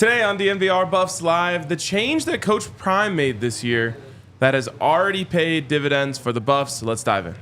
Today on DNVR Buffs Live, the change that Coach Prime made this year that has already paid dividends for the Buffs. So let's dive in.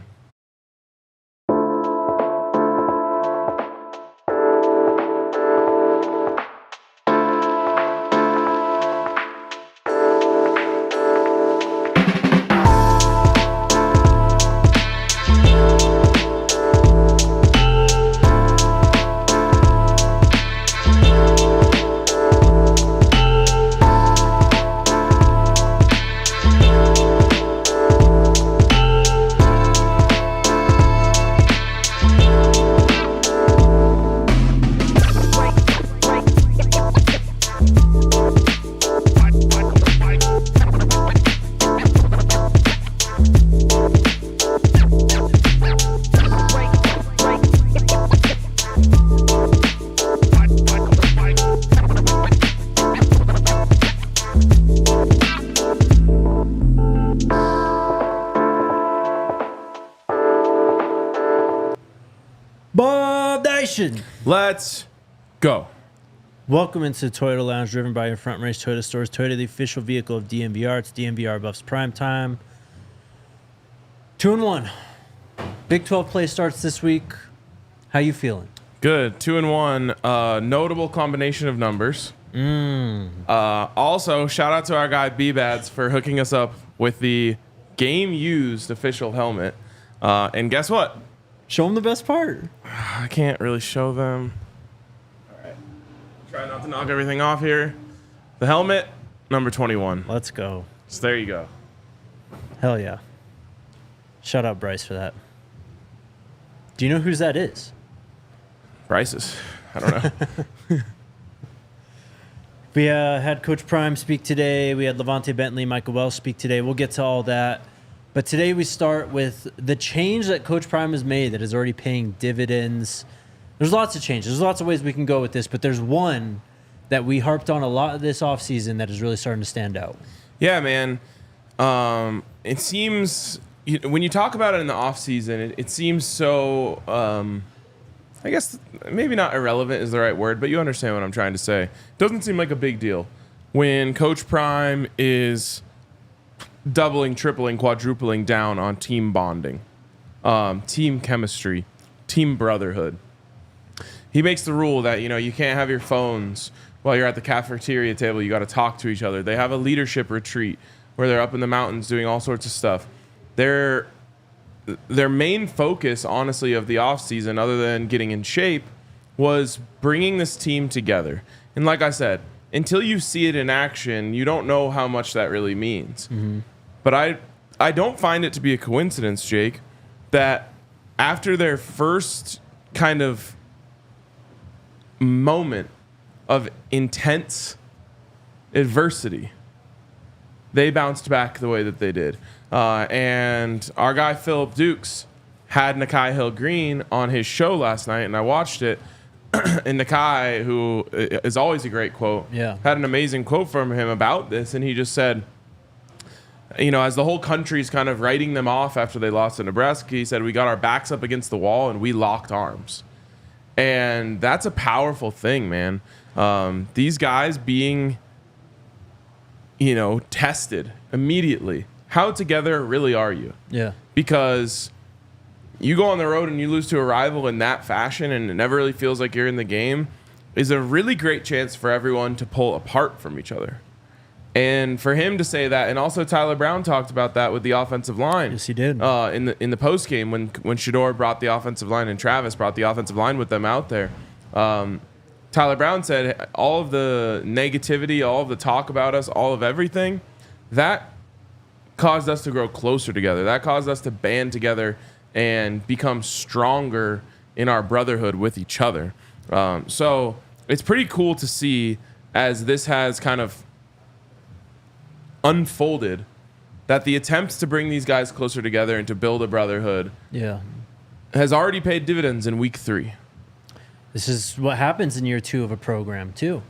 Let's go. Welcome into Toyota Lounge, driven by your Front Range Toyota stores. Toyota, the official vehicle of DNVR. It's DNVR Buffs Prime Time. 2-1. Big 12 play starts this week. How you feeling? Good. 2-1. Notable combination of numbers. Also, shout out to our guy B-Bads for hooking us up with the game-used official helmet. And guess what? Show them the best part. I can't really show them. All right. Try not to knock everything off here. The helmet, number 21. Let's go. So there you go. Hell yeah. Shout out Bryce for that. Do you know whose that is? Bryce's. I don't know. We had Coach Prime speak today. We had LaVonta Bentley, Micah Welch speak today. We'll get to all that. But today we start with the change that Coach Prime has made that is already paying dividends. There's lots of changes. There's lots of ways we can go with this, but there's one that we harped on a lot of this offseason that is really starting to stand out. Yeah, man. It seems, when you talk about it in the offseason, it seems so, I guess maybe not irrelevant is the right word, but you understand what I'm trying to say. It doesn't seem like a big deal when Coach Prime is doubling, tripling, quadrupling down on team bonding, team chemistry, team brotherhood. He makes the rule that, you can't have your phones while you're at the cafeteria table. You got to talk to each other. They have a leadership retreat where they're up in the mountains doing all sorts of stuff. Their main focus, honestly, of the offseason, other than getting in shape, was bringing this team together. And like I said, until you see it in action, you don't know how much that really means. Mm-hmm. But I don't find it to be a coincidence, Jake, that after their first kind of moment of intense adversity, they bounced back the way that they did. And our guy Philip Dukes had Nakai Hill-Green on his show last night, and I watched it. And Nakai, who is always a great quote, had an amazing quote from him about this, and he just said, as the whole country's kind of writing them off after they lost to Nebraska, he said, we got our backs up against the wall and we locked arms. And that's a powerful thing, man. These guys being, tested immediately. How together really are you? Yeah. Because you go on the road and you lose to a rival in that fashion and it never really feels like you're in the game is a really great chance for everyone to pull apart from each other. And for him to say that, and also Tyler Brown talked about that with the offensive line. Yes, he did. In the post game when Shedeur brought the offensive line and Travis brought the offensive line with them out there. Tyler Brown said all of the negativity, all of the talk about us, all of everything, that caused us to grow closer together. That caused us to band together and become stronger in our brotherhood with each other. So it's pretty cool to see as this has kind of unfolded that the attempts to bring these guys closer together and to build a brotherhood has already paid dividends in week 3. This is what happens in year 2 of a program too.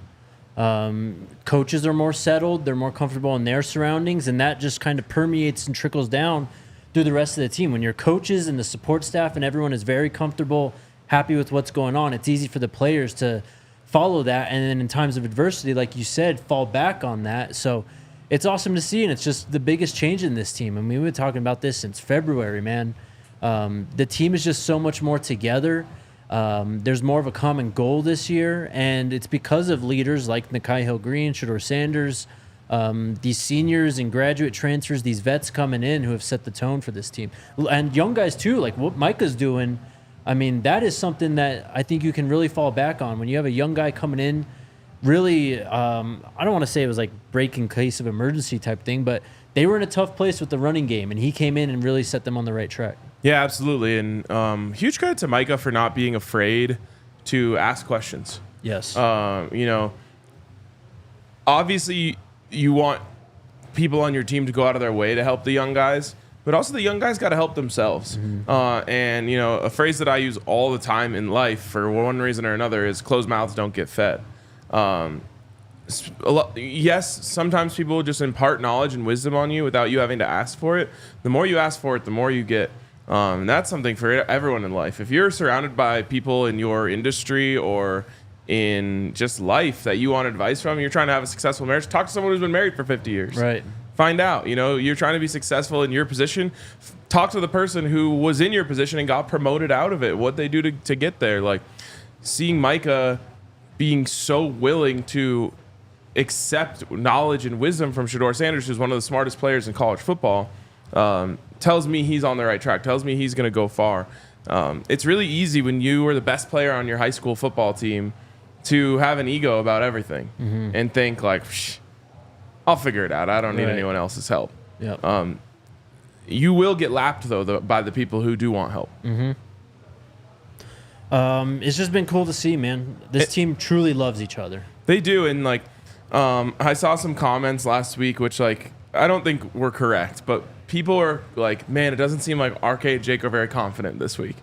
Coaches are more settled. They're more comfortable in their surroundings, and that just kind of permeates and trickles down through the rest of the team. When your coaches and the support staff and everyone is very comfortable, happy with what's going on, it's easy for the players to follow that, and then in times of adversity, like you said, fall back on that. So it's awesome to see, and it's just the biggest change in this team. I mean, we've been talking about this since February, man. The team is just so much more together. There's more of a common goal this year, and it's because of leaders like Nikhai Hill-Green, Shedeur Sanders, these seniors and graduate transfers, these vets coming in who have set the tone for this team. And young guys, too, like what Micah's doing. I mean, that is something that I think you can really fall back on. When you have a young guy coming in, really, I don't want to say it was like breaking case of emergency type thing, but they were in a tough place with the running game, and he came in and really set them on the right track. Yeah, absolutely. And huge credit to Micah for not being afraid to ask questions. Yes. Obviously you want people on your team to go out of their way to help the young guys, but also the young guys got to help themselves. And a phrase that I use all the time in life for one reason or another is closed mouths don't get fed. Yes, sometimes people will just impart knowledge and wisdom on you without you having to ask for it. The more you ask for it, the more you get. And that's something for everyone in life. If you're surrounded by people in your industry or in just life that you want advice from, you're trying to have a successful marriage, talk to someone who's been married for 50 years. Right. Find out, you're trying to be successful in your position. Talk to the person who was in your position and got promoted out of it, what they do to get there. Like seeing Micah being so willing to accept knowledge and wisdom from Shedeur Sanders, who's one of the smartest players in college football, tells me he's on the right track, tells me he's going to go far. It's really easy when you were the best player on your high school football team to have an ego about everything and think like, I'll figure it out. I don't need anyone else's help. Yep. You will get lapped, though, by the people who do want help. It's just been cool to see, man. This team truly loves each other. They do, and I saw some comments last week, which I don't think were correct, but people are like, man, it doesn't seem like RK and Jake are very confident this week.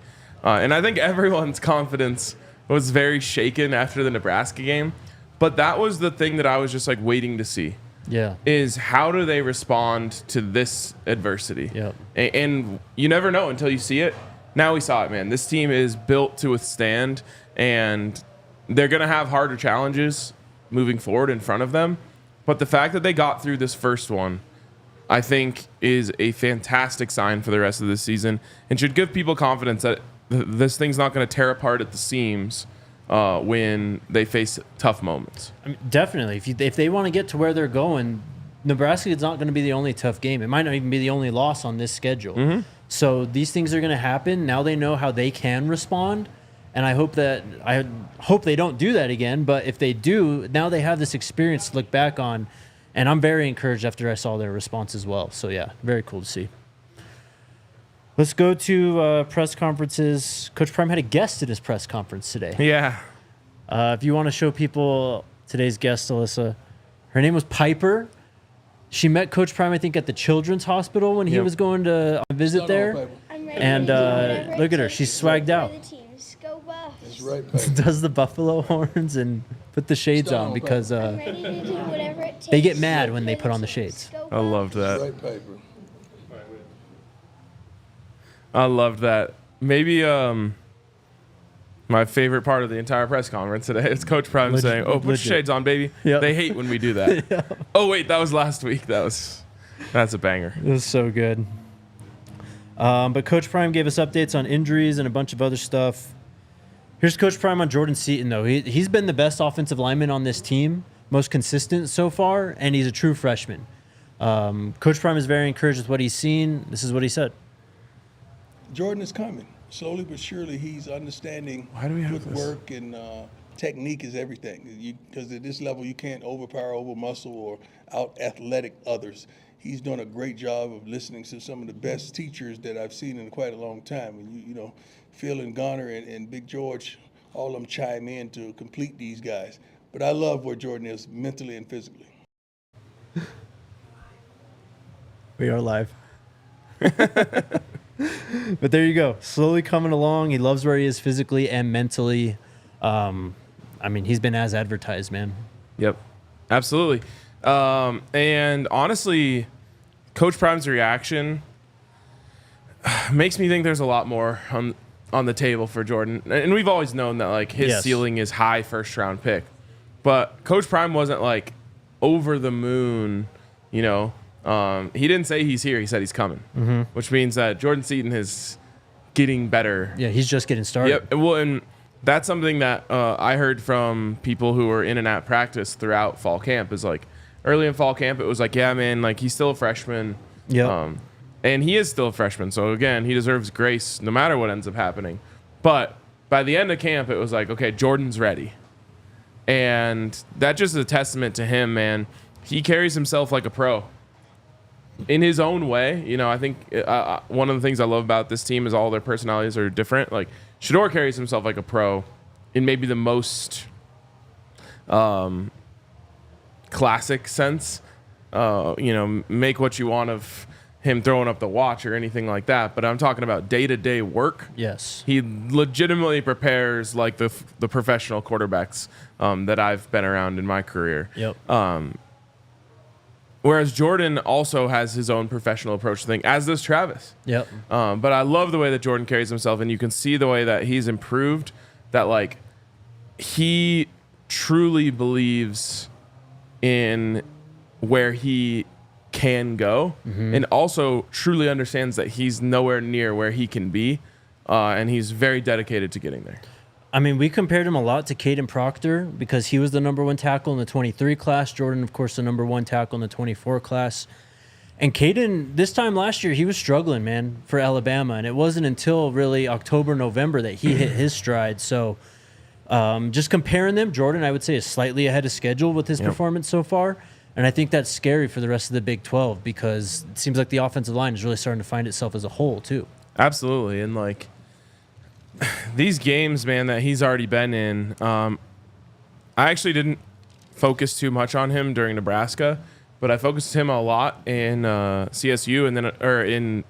And I think everyone's confidence was very shaken after the Nebraska game. But that was the thing that I was just waiting to see. Yeah. Is how do they respond to this adversity? Yep. And you never know until you see it. Now we saw it, man. This team is built to withstand, and they're going to have harder challenges moving forward in front of them. But the fact that they got through this first one, I think, is a fantastic sign for the rest of the season and should give people confidence that this thing's not going to tear apart at the seams when they face tough moments. I mean, definitely. If they want to get to where they're going, Nebraska is not going to be the only tough game. It might not even be the only loss on this schedule. So these things are going to happen. Now they know how they can respond. And I hope they don't do that again. But if they do, now they have this experience to look back on. And I'm very encouraged after I saw their response as well. So, yeah, very cool to see. Let's go to press conferences. Coach Prime had a guest at his press conference today. Yeah. If you want to show people today's guest, Alyssa, her name was Piper. She met Coach Prime, I think, at the Children's Hospital when he was going to visit there. And look at her. She's swagged out. Go Buffs. That's right, Piper. Does the buffalo horns and put the shades on because I'm ready to do whatever it takes they get mad when they put on the shades. Go I loved That's that. right, Piper. I loved that. Maybe my favorite part of the entire press conference today is Coach Prime saying, "Oh, put your shades on, baby." Yep. They hate when we do that. Oh wait, that was last week. That's a banger. It was so good. But Coach Prime gave us updates on injuries and a bunch of other stuff. Here's Coach Prime on Jordan Seaton, though. He's been the best offensive lineman on this team, most consistent so far, and he's a true freshman. Coach Prime is very encouraged with what he's seen. This is what he said. Jordan is coming. Slowly but surely, he's understanding Why do we have footwork and technique is everything. Because at this level, you can't overpower, overmuscle, or out-athletic others. He's done a great job of listening to some of the best teachers that I've seen in quite a long time. And Phil and Garner and Big George, all of them chime in to complete these guys. But I love where Jordan is mentally and physically. We are live. But there you go. Slowly coming along. He loves where he is physically and mentally. He's been as advertised, man. Yep, absolutely. And honestly, Coach Prime's reaction makes me think there's a lot more on the table for Jordan. And we've always known that like his ceiling is high first round pick. But Coach Prime wasn't like over the moon, you know. He didn't say he's here. He said he's coming, which means that Jordan Seaton is getting better. Yeah, he's just getting started. Yep. Well, and that's something that I heard from people who were in and at practice throughout fall camp is like early in fall camp, it was like, yeah, man, like he's still a freshman. Yeah. And he is still a freshman. So, again, he deserves grace no matter what ends up happening. But by the end of camp, it was like, okay, Jordan's ready. And that just is a testament to him, man. He carries himself like a pro in his own way. You know, I think one of the things I love about this team is all their personalities are different. Like, Shedeur carries himself like a pro in maybe the most classic sense. You know, make what you want of him throwing up the watch or anything like that. But I'm talking about day-to-day work. Yes. He legitimately prepares like the professional quarterbacks that I've been around in my career. Yep. Whereas Jordan also has his own professional approach to things, as does Travis. Yep. But I love the way that Jordan carries himself, and you can see the way that he's improved, that like he truly believes in where he can go, and also truly understands that he's nowhere near where he can be, and he's very dedicated to getting there. I mean, we compared him a lot to Caden Proctor because he was the number 1 tackle in the 23 class. Jordan, of course, the number 1 tackle in the 24 class. And Caden, this time last year, he was struggling, man, for Alabama. And it wasn't until really October, November that he hit his stride. So just comparing them, Jordan, I would say, is slightly ahead of schedule with his performance so far. And I think that's scary for the rest of the Big 12 because it seems like the offensive line is really starting to find itself as a whole, too. Absolutely. And, like, these games, man, that he's already been in, I actually didn't focus too much on him during Nebraska, but I focused him a lot in CSU and then in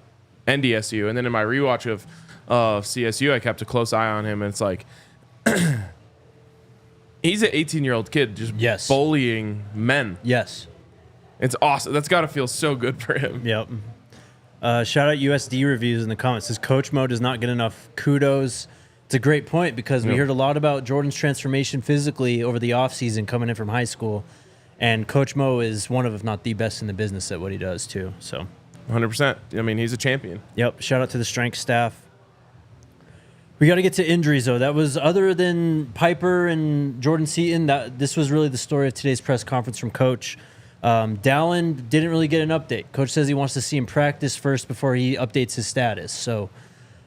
NDSU, and then in my rewatch of CSU, I kept a close eye on him, and it's like he's an 18-year-old kid just bullying men. Yes, it's awesome. That's got to feel so good for him. Yep. Shout out USD Reviews in the comments. Says Coach Mo does not get enough kudos. It's a great point because we heard a lot about Jordan's transformation physically over the offseason coming in from high school. And Coach Mo is one of, if not the best in the business at what he does, too. So 100%. I mean, he's a champion. Yep. Shout out to the strength staff. We got to get to injuries, though. That was, other than Piper and Jordan Seaton, this was really the story of today's press conference from Coach. Dallin didn't really get an update. Coach says he wants to see him practice first before he updates his status. So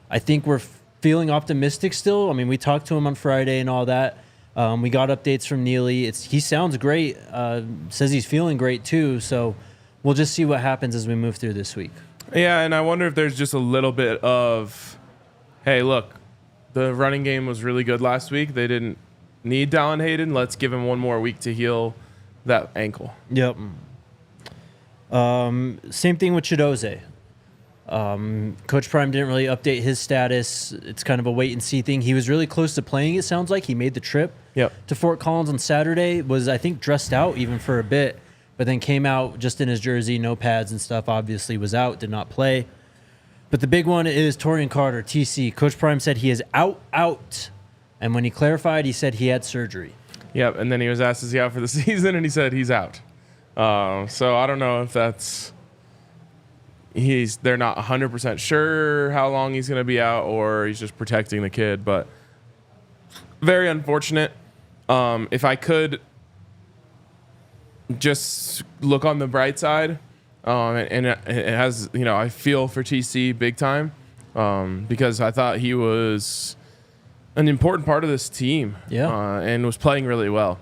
I think we're feeling optimistic still. I mean, we talked to him on Friday and all that. We got updates from Neely. He sounds great. Says he's feeling great too. So we'll just see what happens as we move through this week. Yeah, and I wonder if there's just a little bit of, hey, look, the running game was really good last week. They didn't need Dallin Hayden. Let's give him one more week to heal that ankle. Yep. Same thing with Chidoze. Coach Prime didn't really update his status. It's kind of a wait and see thing. He was really close to playing, it sounds like. He made the trip to Fort Collins on Saturday, was, I think, dressed out even for a bit, but then came out just in his jersey, no pads and stuff, obviously was out, did not play. But the big one is Torian Carter, TC. Coach Prime said he is out. And when he clarified, he said he had surgery. Yep, and then he was asked, is he out for the season? And he said he's out. So I don't know if that's they're not 100% sure how long he's going to be out or he's just protecting the kid. But very unfortunate. If I could just look on the bright side, and it has, you know, I feel for TC big time because I thought he was an important part of this team, and was playing really well.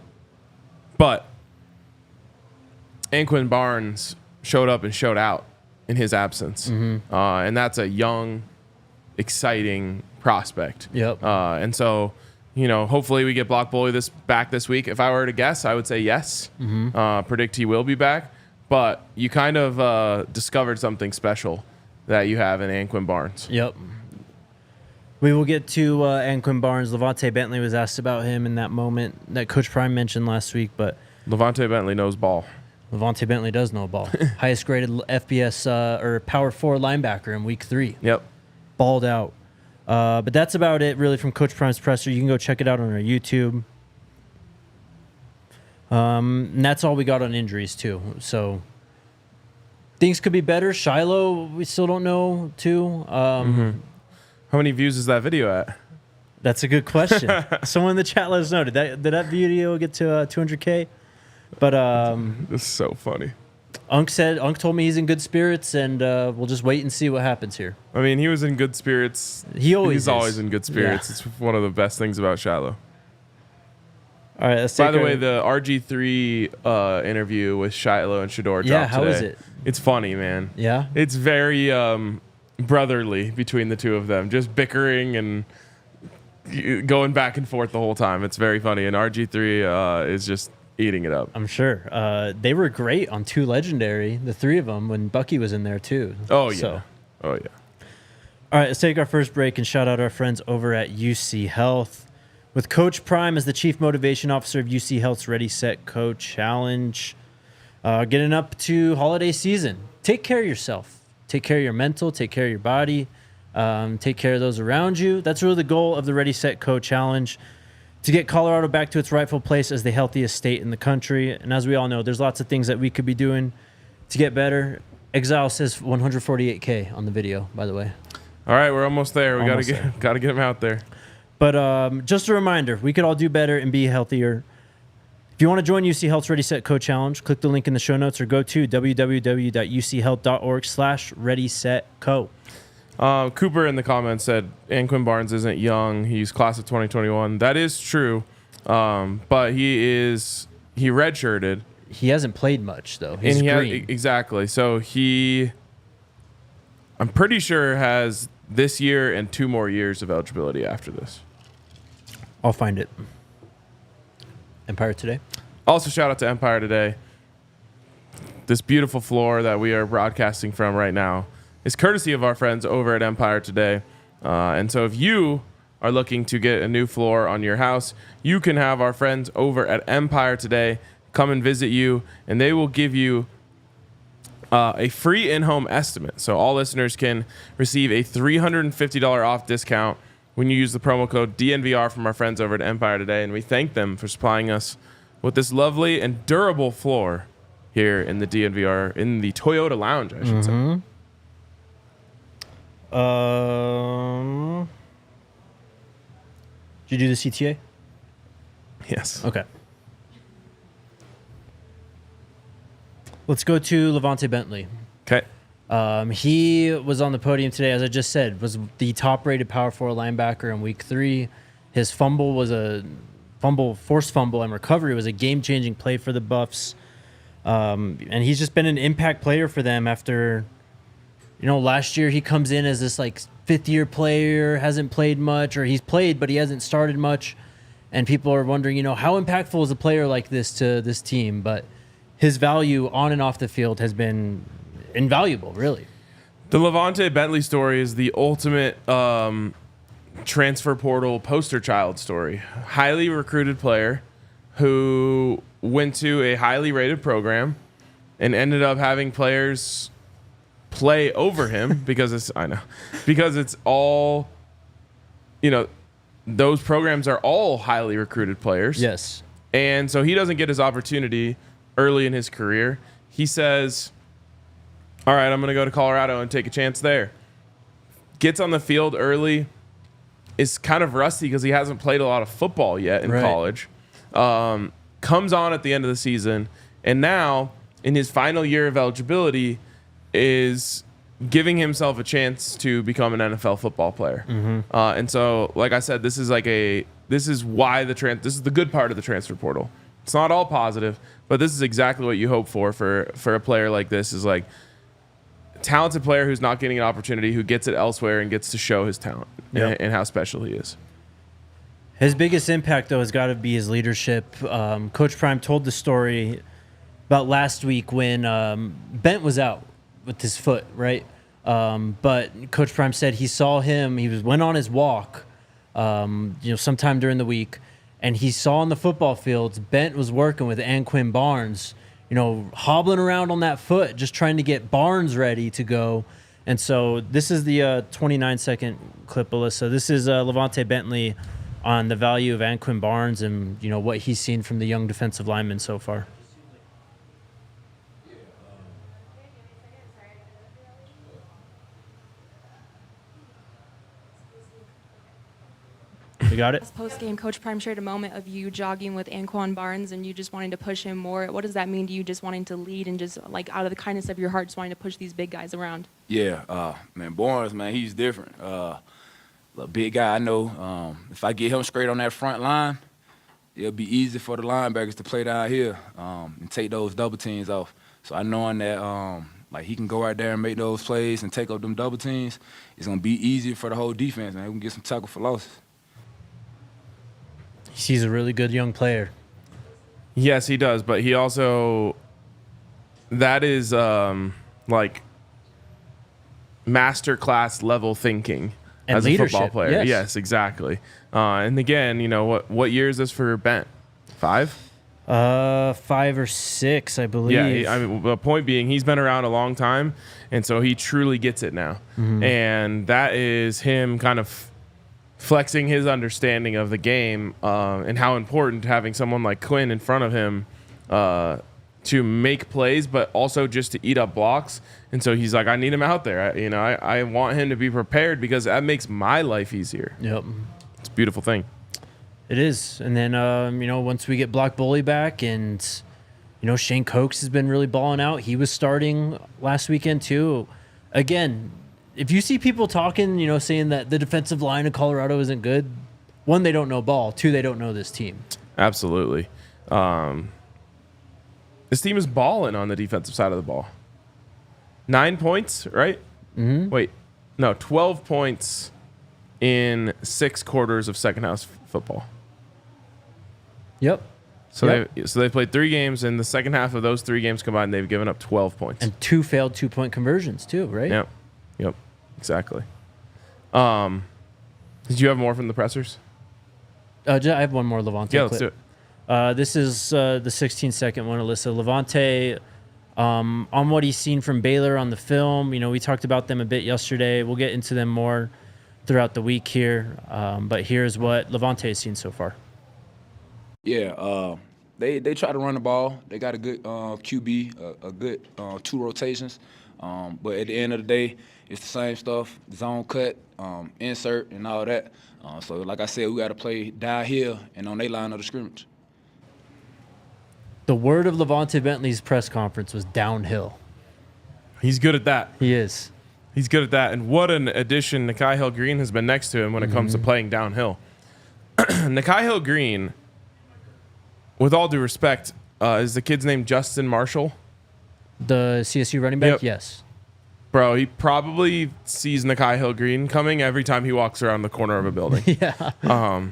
But Anquan Barnes showed up and showed out in his absence, and that's a young, exciting prospect. Yep. And so, you know, hopefully we get Block Bully back this week. If I were to guess, I would say yes. Predict he will be back. But you kind of discovered something special that you have in Anquan Barnes. Yep. We will get to Anquan Barnes. LaVonta Bentley was asked about him in that moment that Coach Prime mentioned last week. But LaVonta Bentley knows ball. LaVonta Bentley does know ball. Highest graded FBS or Power 4 linebacker in week 3. Yep. Balled out. But that's about it, really, from Coach Prime's presser. You can go check it out on our YouTube. And that's all we got on injuries, too. So things could be better. Shiloh, we still don't know, too. How many views is that video at? That's a good question. Someone in the chat let us know. Did that video get to 200K? But This is so funny. Unc told me he's in good spirits, and we'll just wait and see what happens here. I mean, he was in good spirits. He's always in good spirits. Yeah. It's one of the best things about Shiloh. All right, let's By the way, the RG3 interview with Shiloh and Shedeur dropped today. how is it? It's funny, man. Yeah? It's very brotherly between the two of them, just bickering and going back and forth the whole time. It's very funny, and RG3 is just eating it up. I'm sure. They were great on Two Legendary, the three of them, when Bucky was in there, too. Oh, yeah. So. Oh, yeah. All right, let's take our first break and shout out our friends over at UC Health. With Coach Prime as the Chief Motivation Officer of UC Health's Ready, Set, Go Challenge. Getting up to holiday season. Take care of yourself. Take care of your mental. Take care of your body. Take care of those around you. That's really the goal of the Ready, Set, Go Challenge. To get Colorado back to its rightful place as the healthiest state in the country. And as we all know, there's lots of things that we could be doing to get better. Exile says 148K on the video, by the way. All right, we're almost there. We Almost got to get him out there. But just a reminder, we could all do better and be healthier. If you want to join UC Health's Ready, Set, Go Challenge, click the link in the show notes or go to www.uchealth.org/readysetgo. Cooper in the comments said Anquin Barnes isn't young. He's class of 2021. That is true, but he redshirted. He hasn't played much, though. He's green. Exactly. So I'm pretty sure, has this year and 2 more years of eligibility after this. I'll find it. Empire Today. Also, shout out to Empire Today. This beautiful floor that we are broadcasting from right now is courtesy of our friends over at Empire Today. And so if you are looking to get a new floor on your house, you can have our friends over at Empire Today come and visit you, and they will give you a free in-home estimate. So all listeners can receive a $350 off discount when you use the promo code DNVR from our friends over at Empire Today. And we thank them for supplying us with this lovely and durable floor here in the DNVR, in the Toyota Lounge, I should say. Did you do the CTA? Yes. Okay. Let's go to LaVonta Bentley. Okay. He was on the podium today, as I just said, was the top-rated Power 4 linebacker in Week 3. His fumble was forced fumble, and recovery was a game-changing play for the Buffs. And he's just been an impact player for them after, last year he comes in as this like 5th-year player, hasn't played much, or he's played, but he hasn't started much. And people are wondering, how impactful is a player like this to this team? But his value on and off the field has been invaluable, really. The LaVonta Bentley story is the ultimate transfer portal poster child story. Highly recruited player who went to a highly rated program and ended up having players play over him because it's all, those programs are all highly recruited players. Yes. And so he doesn't get his opportunity early in his career. He says, all right, I'm going to go to Colorado and take a chance there. Gets on the field early, is kind of rusty because he hasn't played a lot of football yet in college. Comes on at the end of the season, and now in his final year of eligibility is giving himself a chance to become an NFL football player. And so, like I said, this is the good part of the transfer portal. It's not all positive, but this is exactly what you hope for a player like this, is like a talented player who's not getting an opportunity, who gets it elsewhere and gets to show his talent and how special he is. His biggest impact, though, has got to be his leadership. Coach Prime told the story about last week when Bent was out with his foot, right? But Coach Prime said he saw him. Went on his walk, sometime during the week, and he saw on the football fields Bent was working with Anquin Barnes, hobbling around on that foot, just trying to get Barnes ready to go. And so this is the 29-second clip, Alyssa. This is LaVonta Bentley on the value of Anquan Barnes and, you know, what he's seen from the young defensive lineman so far. You got it? Post game, Coach Prime shared a moment of you jogging with Anquan Barnes and you just wanting to push him more. What does that mean to you, just wanting to lead and just like out of the kindness of your heart, just wanting to push these big guys around? Yeah, man, Barnes, man, he's different. A big guy, I know. If I get him straight on that front line, it'll be easy for the linebackers to play down here and take those double teams off. So I knowing that like he can go out there and make those plays and take up them double teams, it's gonna be easier for the whole defense, man. We can get some tackle for losses. He's a really good young player. Yes, he does, but he also, that is like masterclass level thinking And as a football leadership, player. yes. Yes, exactly. And again, you know, what year is this for Bent? 5? 5 or 6, I believe. Yeah, I mean, the point being, he's been around a long time, and so he truly gets it now. And that is him kind of flexing his understanding of the game and how important having someone like Quinn in front of him to make plays, but also just to eat up blocks. And so he's like, I need him out there. I want him to be prepared because that makes my life easier. Yep. It's a beautiful thing. It is. And then, you know, once we get Block Bully back and, you know, Shane Cokes has been really balling out. He was starting last weekend too. Again, if you see people talking, you know, saying that the defensive line of Colorado isn't good, 1, they don't know ball. 2, they don't know this team. Absolutely. This team is balling on the defensive side of the ball. 9 points, right? Mm-hmm. Wait, no, 12 points in 6 quarters of second half football. Yep. So Yep. they played 3 games. In the second half of those 3 games combined, they've given up 12 points. And 2 failed 2-point conversions too, right? Yep. Exactly. Did you have more from the pressers? I have one more LaVonta Yeah, clip. let's do it. This is the 16-second one, Alyssa. LaVonta, on what he's seen from Baylor on the film, you know, we talked about them a bit yesterday. We'll get into them more throughout the week here. But here's what LaVonta has seen so far. Yeah, they try to run the ball. They got a good QB, a good 2 rotations. But at the end of the day, it's the same stuff, zone cut, insert, and all that. So like I said, we got to play downhill and on their line of the scrimmage. The word of LaVonta Bentley's press conference was downhill. He's good at that. He is. He's good at that. And what an addition Nikhai Hill-Green has been next to him when it comes to playing downhill. Nikhai Hill-Green, with all due respect, is the kid's name Justin Marshall? The CSU running back? Yep. Yes. Bro, he probably sees Nikhai Hill-Green coming every time he walks around the corner of a building. Yeah.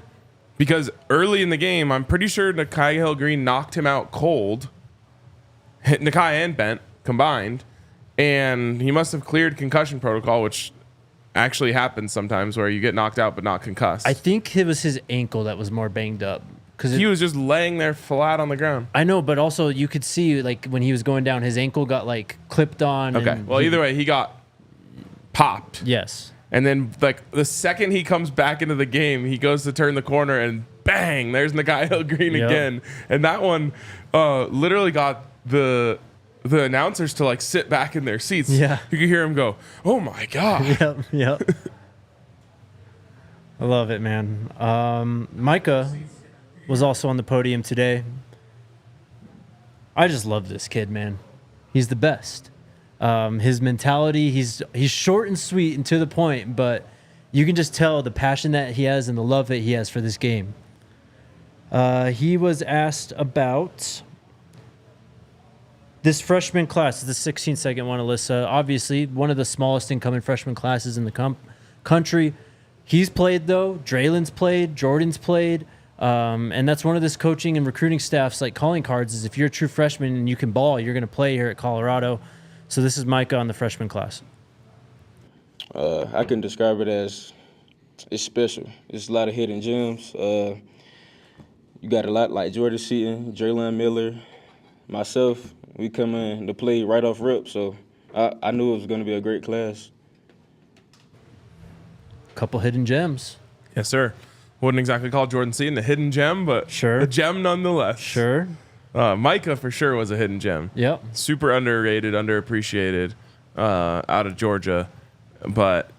Because early in the game, I'm pretty sure Nikhai Hill-Green knocked him out cold. Hit Nikhai and Bent combined. And he must have cleared concussion protocol, which actually happens sometimes where you get knocked out but not concussed. I think it was his ankle that was more banged up. He was just laying there flat on the ground. I know, but also you could see, like, when he was going down, his ankle got, like, clipped on. Okay. And Well, either way, he got popped. Yes. And then, like, the second he comes back into the game, he goes to turn the corner and bang, there's Nikhai Hill-Green Yep. again. And that one literally got the announcers to, like, sit back in their seats. Yeah. You could hear him go, oh, my God. Yep. I love it, man. Micah was also on the podium today. I just love this kid, man. He's the best. His mentality, he's short and sweet and to the point, but you can just tell the passion that he has and the love that he has for this game. He was asked about this freshman class, the 16-second one, Alyssa. Obviously, one of the smallest incoming freshman classes in the country. He's played, though. Draylen's played. Jordan's played. And that's one of this coaching and recruiting staff's like calling cards is if you're a true freshman and you can ball, you're going to play here at Colorado. So this is Micah on the freshman class. I can describe it as it's special. It's a lot of hidden gems. You got a lot like Jordan Seaton, Heisman Miller, myself. We come in to play right off rip, so I knew it was going to be a great class. couple hidden gems. Yes, sir. Wouldn't exactly call Jordan Seaton a hidden gem, but Sure. a gem nonetheless. Sure. Micah for sure was a hidden gem. Yep. Super underrated, underappreciated out of Georgia, but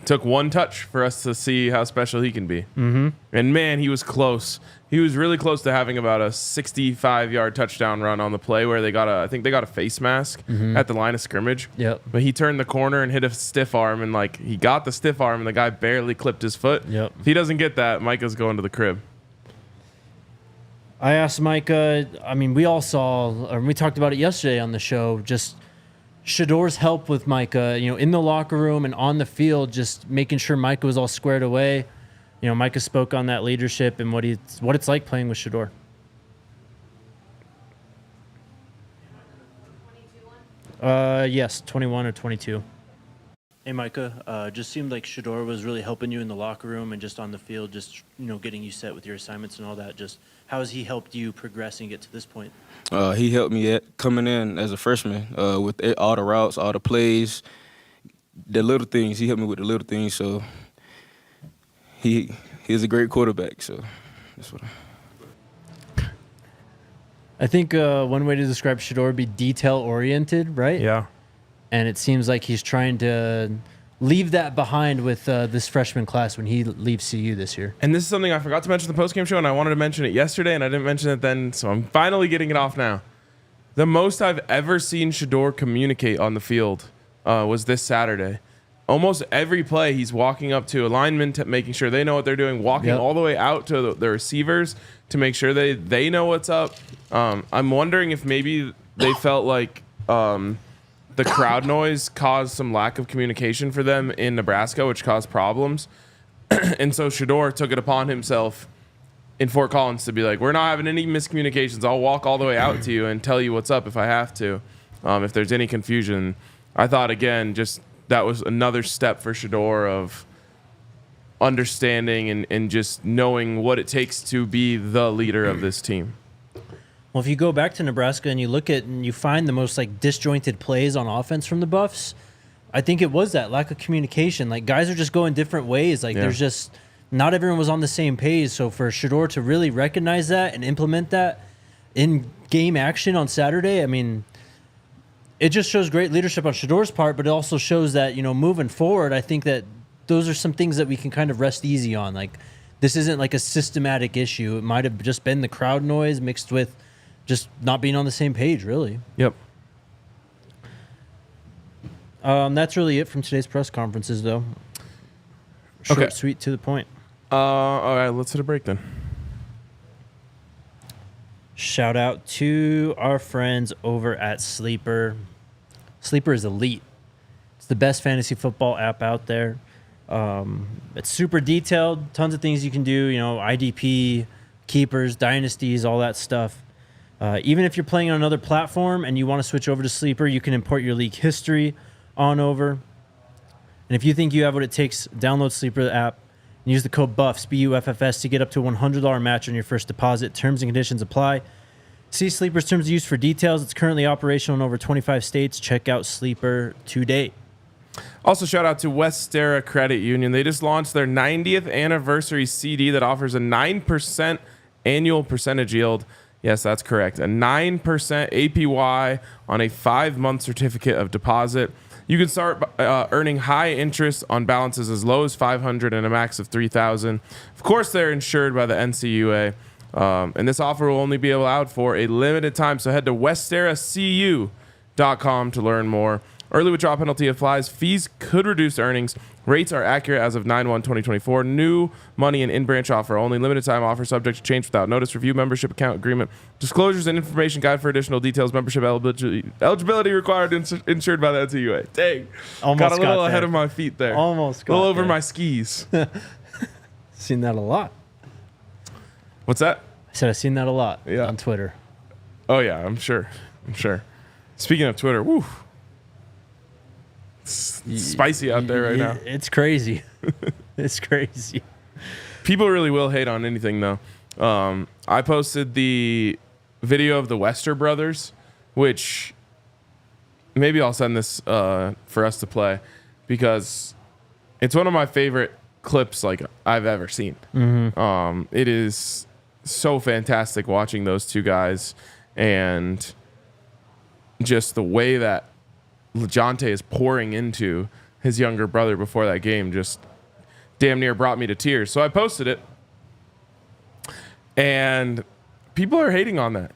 took one touch for us to see how special he can be. Mm-hmm. And man, he was close. He was really close to having about a 65-yard touchdown run on the play where I think they got a face mask at the line of scrimmage. Yep. But he turned the corner and hit a stiff arm, and like he got the stiff arm, and the guy barely clipped his foot. Yep. If he doesn't get that, Micah's going to the crib. I asked Micah, I mean, we all saw, or we talked about it yesterday on the show, just Shedeur's help with Micah, in the locker room and on the field, just making sure Micah was all squared away. Micah spoke on that leadership and what it's like playing with Shedeur. Yes, 21 or 22. Hey, Micah, just seemed like Shedeur was really helping you in the locker room and just on the field, just, getting you set with your assignments and all that. Just how has he helped you progress and get to this point? He helped me coming in as a freshman with all the routes, all the plays, the little things. He helped me with the little things, so he's a great quarterback. So that's what I think one way to describe Shedeur would be detail-oriented, right? Yeah. And it seems like he's trying to leave that behind with this freshman class when he leaves CU this year. And this is something I forgot to mention in the postgame show, and I wanted to mention it yesterday, and I didn't mention it then, so I'm finally getting it off now. The most I've ever seen Shedeur communicate on the field was this Saturday. Almost every play, he's walking up to a lineman, making sure they know what they're doing, walking all the way out to the receivers to make sure they know what's up. I'm wondering if maybe they felt like the crowd noise caused some lack of communication for them in Nebraska, which caused problems. And so Shedeur took it upon himself in Fort Collins to be like, we're not having any miscommunications. I'll walk all the way out to you and tell you what's up if I have to, if there's any confusion. I thought, again, just that was another step for Shedeur of understanding and just knowing what it takes to be the leader of this team. Well, if you go back to Nebraska and you look at and you find the most disjointed plays on offense from the Buffs, I think it was that lack of communication. Like, guys are just going different ways. There's just not everyone was on the same page. So for Shedeur to really recognize that and implement that in game action on Saturday, I mean, it just shows great leadership on Shedeur's part, but it also shows that, moving forward, I think that those are some things that we can kind of rest easy on. Like, this isn't like a systematic issue. It might have just been the crowd noise mixed with just not being on the same page, really. Yep. That's really it from today's press conferences, though. Short, Okay. sweet, to the point. All right, let's hit a break then. Shout out to our friends over at Sleeper. Sleeper is elite. It's the best fantasy football app out there. It's super detailed, tons of things you can do, IDP, keepers, dynasties, all that stuff. Even if you're playing on another platform and you want to switch over to Sleeper, you can import your league history on over. And if you think you have what it takes, download Sleeper the app and use the code BUFFS, BUFFS, to get up to a $100 match on your first deposit. Terms and conditions apply. See Sleeper's terms of use for details. It's currently operational in over 25 states. Check out Sleeper today. Also, shout out to Westera Credit Union. They just launched their 90th anniversary CD that offers a 9% annual percentage yield. Yes, that's correct. A 9% APY on a 5-month certificate of deposit. You can start earning high interest on balances as low as $500 and a max of $3,000. Of course, they're insured by the NCUA. And this offer will only be allowed for a limited time. So head to westeracu.com to learn more. Early withdrawal penalty applies. Fees could reduce earnings. Rates are accurate as of 9/1/2024. New money and in-branch offer. Only limited time offer subject to change without notice. Review membership account agreement. Disclosures and information guide for additional details. Membership eligibility required. Insured by the NCUA. Dang. Almost got a little got ahead there. of my feet there. Almost got A little over there. my skis. Seen that a lot. What's that? I said I've seen that a lot on Twitter. Oh, yeah, I'm sure. Speaking of Twitter, woo. It's spicy out there right now. It's crazy. It's crazy. People really will hate on anything, though. I posted the video of the Wester brothers, which maybe I'll send this for us to play, because it's one of my favorite clips like I've ever seen. It is so fantastic watching those two guys and just the way that LaJonte is pouring into his younger brother before that game just damn near brought me to tears. So I posted it, and people are hating on that.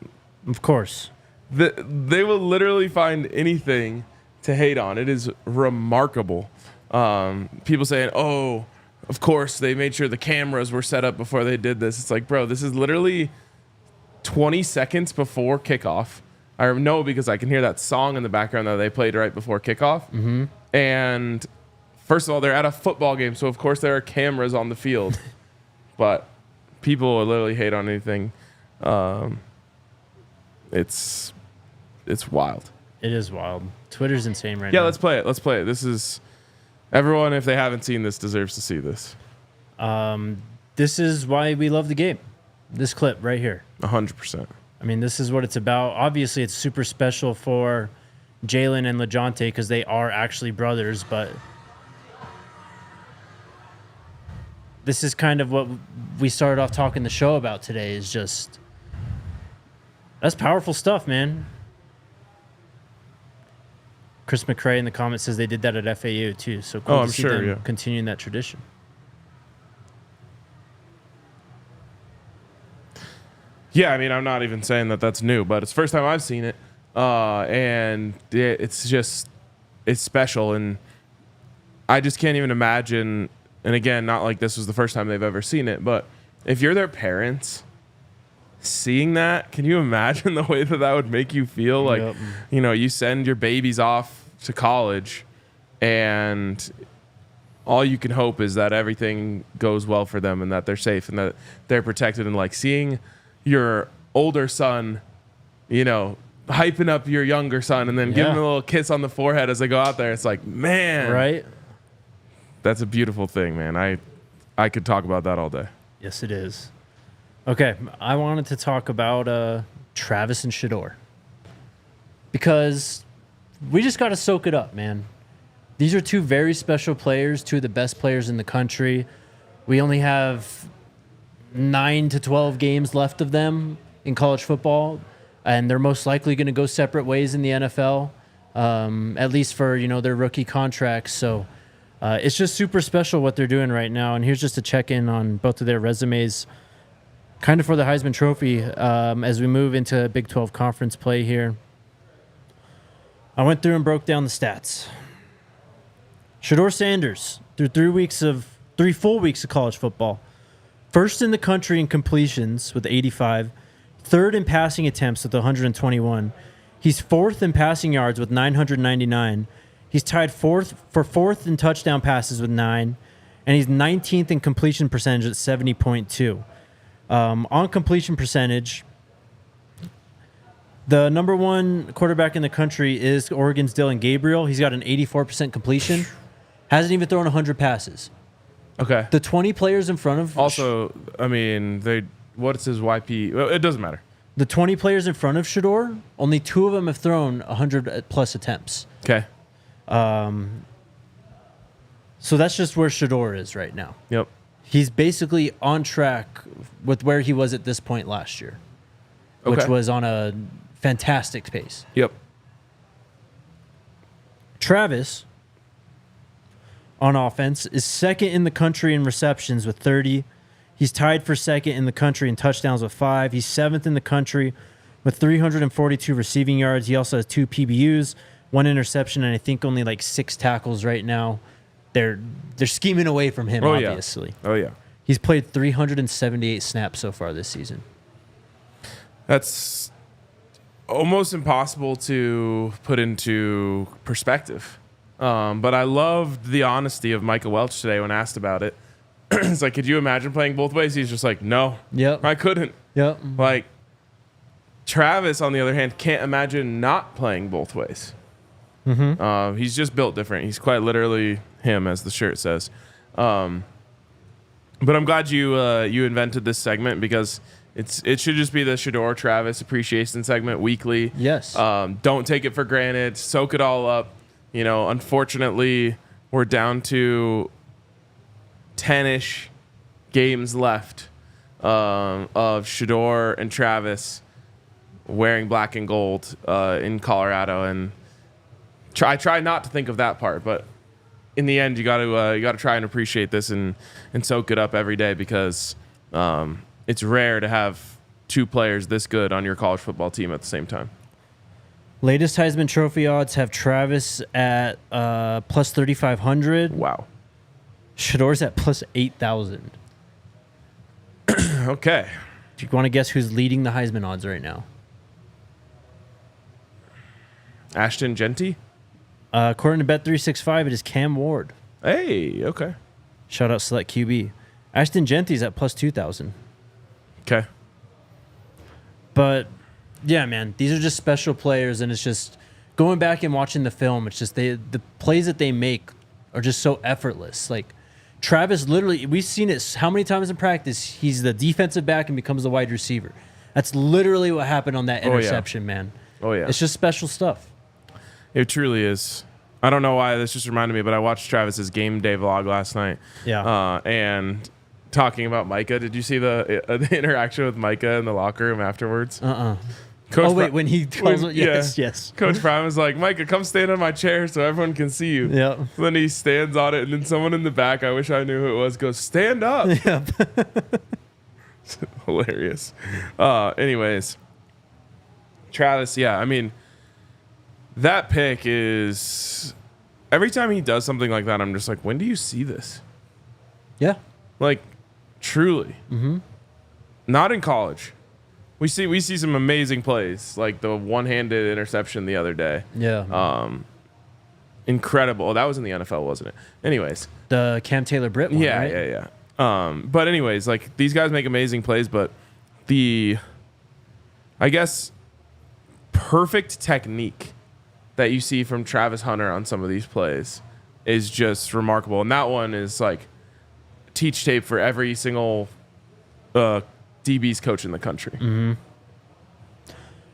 Of course. They will literally find anything to hate on. It is remarkable. People saying, oh, of course, they made sure the cameras were set up before they did this. It's like, bro, this is literally 20 seconds before kickoff. I know because I can hear that song in the background that they played right before kickoff. And first of all, they're at a football game, so of course there are cameras on the field. But people will literally hate on anything. It's wild. It is wild. Twitter's insane right Yeah, now. let's play it. Let's play it. This is everyone, if they haven't seen this, deserves to see this. This is why we love the game. This clip right here. 100%. I mean, this is what it's about. Obviously, it's super special for Jalen and LaJonte because they are actually brothers, but this is kind of what we started off talking the show about today is just that's powerful stuff, man. Chris McCrae in the comments says they did that at FAU too, so cool to I'm see sure, them yeah. continuing that tradition. Yeah, I mean, I'm not even saying that that's new, but it's the first time I've seen it. And it's special. And I just can't even imagine, and again, not like this was the first time they've ever seen it, but if you're their parents seeing that, can you imagine the way that would make you feel? Like, Yep. you know, you send your babies off to college and all you can hope is that everything goes well for them and that they're safe and that they're protected, and like seeing your older son, you know, hyping up your younger son and then giving him a little kiss on the forehead as they go out there. It's like, man, Right? that's a beautiful thing, man. I could talk about that all day. Yes, it is. Okay, I wanted to talk about Travis and Shedeur because we just got to soak it up, man. These are two very special players, two of the best players in the country. We only have 9 to 12 games left of them in college football, and they're most likely going to go separate ways in the NFL, at least for, you know, their rookie contracts. So it's just super special what they're doing right now. And here's just a check-in on both of their resumes, kind of for the Heisman Trophy as we move into Big 12 conference play here. I went through and broke down the stats. Shedeur Sanders, through 3 full weeks of college football, first in the country in completions with 85, third in passing attempts with 121. He's fourth in passing yards with 999. He's tied fourth in touchdown passes with 9, and he's 19th in completion percentage at 70.2. On completion percentage, the number one quarterback in the country is Oregon's Dylan Gabriel. He's got an 84% completion. Hasn't even thrown 100 passes. Okay. The 20 players in front of... Also, I mean, what's his YP? Well, it doesn't matter. The 20 players in front of Shedeur, only 2 of them have thrown 100-plus attempts. Okay. So that's just where Shedeur is right now. Yep. He's basically on track with where he was at this point last year, which Okay. was on a fantastic pace. Yep. Travis, on offense, is second in the country in receptions with 30. He's tied for second in the country in touchdowns with 5. He's 7th in the country with 342 receiving yards. He also has 2 PBUs, 1 interception, and I think only like 6 tackles right now. They're scheming away from him, obviously. Oh, yeah. He's played 378 snaps so far this season. That's almost impossible to put into perspective. But I loved the honesty of Micah Welch today when asked about it. It's like, could you imagine playing both ways? He's just like, no, Yep. I couldn't. Yep. Like, Travis, on the other hand, can't imagine not playing both ways. Mm-hmm. He's just built different. He's quite literally him, as the shirt says. But I'm glad you invented this segment because it should just be the Shedeur Travis appreciation segment weekly. Yes. Don't take it for granted. Soak it all up. You know, unfortunately, we're down to 10-ish games left of Shedeur and Travis wearing black and gold in Colorado, and I try not to think of that part, but in the end, you got to try and appreciate this and soak it up every day, because it's rare to have two players this good on your college football team at the same time. Latest Heisman Trophy odds have Travis at plus 3,500. Wow. Shedeur's at plus 8,000. Okay. Do you want to guess who's leading the Heisman odds right now? Ashton Genty? According to Bet365, it is Cam Ward. Hey, okay. Shout out Select QB. Ashton Genty's at plus 2,000. Okay. But, yeah, man, these are just special players, and it's just going back and watching the film, it's just the plays that they make are just so effortless. Like, Travis, literally, we've seen it how many times in practice. He's the defensive back and becomes the wide receiver. That's literally what happened on that interception, man. Oh, yeah. It's just special stuff. It truly is. I don't know why this just reminded me, but I watched Travis's game day vlog last night. Yeah. And talking about Micah, did you see the interaction with Micah in the locker room afterwards? When he calls it, yes. Coach Prime was like, Micah, come stand on my chair so everyone can see you. Yeah. So then he stands on it, and then someone in the back, I wish I knew who it was, goes, stand up. Yeah. Hilarious. Anyways, Travis, yeah, I mean, that pick is, every time he does something like that, I'm just like, when do you see this? Yeah. Like, truly. Mm-hmm. Not in college. We see some amazing plays, like the one-handed interception the other day. Yeah. Incredible. That was in the NFL, wasn't it? Anyways. The Cam Taylor-Britt one, right? Yeah. But anyways, like, these guys make amazing plays, but I guess, perfect technique that you see from Travis Hunter on some of these plays is just remarkable. And that one is like teach tape for every single DB's coach in the country. Mm-hmm.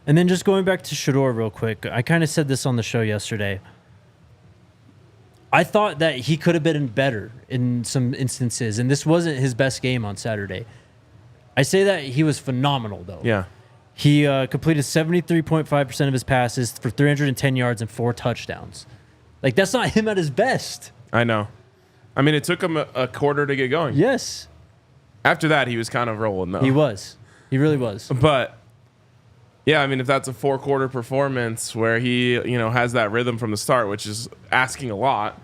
And then just going back to Shedeur real quick, I kind of said this on the show yesterday. I thought that he could have been better in some instances, and this wasn't his best game on Saturday. I say that he was phenomenal, though. Yeah. He completed 73.5% of his passes for 310 yards and 4 touchdowns. Like, that's not him at his best. I know. I mean, it took him a quarter to get going. Yes. After that, he was kind of rolling, though. He was. He really was. But, yeah, I mean, if that's a 4-quarter performance where he, has that rhythm from the start, which is asking a lot,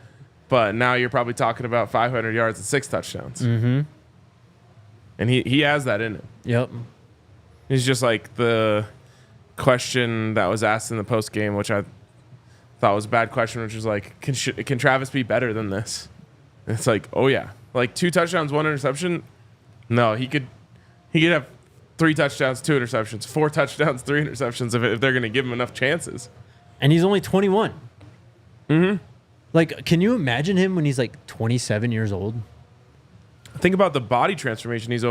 but now you're probably talking about 500 yards and 6 touchdowns. Mm-hmm. And he has that in him. Yep. He's just like the question that was asked in the post game, which I thought was a bad question, which was like, can Travis be better than this? And it's like, oh yeah, like 2 touchdowns, 1 interception. No, he could have 3 touchdowns, 2 interceptions, 4 touchdowns, 3 interceptions if they're going to give him enough chances. And he's only 21. Mm-hmm. Like, can you imagine him when he's like 27 years old? Think about the body transformation he's